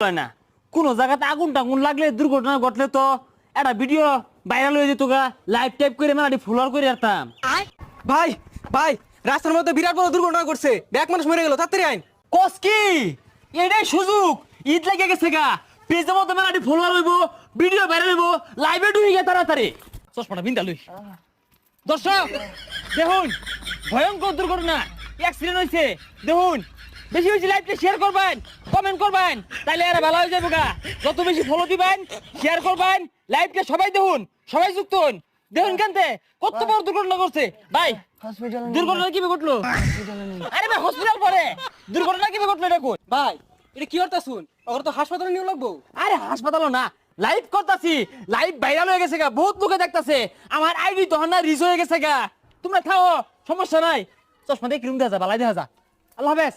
হয় না কোন জায়গাতে আগুন টাগুন লাগলে দুর্ঘটনা ঘটলে তো একটা ভিডিও ভাইরাল হয়ে যেত গা লাইভ টাইপ করে মানে ফলোয়ার করে রাখতাম। ভাই ভাই রাস্তার মধ্যে বিরাট বড় দুর্ঘটনা ঘটছে, এক মানুষ মরে গেল, তাড়াতাড়ি আইন। কস কি এটাই সুযোগ, ঈদ লেগে গেছে গা, পেজের মধ্যে মানে ফলোয়ার হইব, ভিডিও ভাইরাল হইব, লাইভে ঢুকে গে তাড়াতাড়ি চশমাটা বিন্দা লই। দর্শক দেখুন ভয়ঙ্কর দুর্ঘটনা, অ্যাক্সিডেন্ট হয়েছে দেখুন। বেশি বেশি লাইভটা শেয়ার করবেন, কমেন্ট করবেন, তাইলে এরা ভালো হয়ে যাবে গা। যত বেশি ফলো দিবেন, শেয়ার করবেন, লাইভটা সবাই দেখুন, সবাই যুক্ত হন। দেখুন কেনতে কত বড় দুর্ঘটনা করছে ভাই। দুর্ঘটনা কিভাবে ঘটলো? আরে ভাই হসপিটাল পরে দুর্ঘটনা কিভাবে ঘটলো এটা কোন? ভাই এটা কি করতে শুন, ওর তো হাসপাতালে নিয়ে লাগবো। আরে হাসপাতালও না, লাইভ করতাছি, লাইভ ভাইরাল হয়ে গেছে গা, বহুত লোকে দেখতাছে, আমার আইডি তখন না রিচ হয়ে গেছে গা। তোমরা থাও, সমস্যা নাই। চশমা দিয়ে ক্রিম দেখা যা, বালাই দেখা যা। আল্লাহ হাফেজ।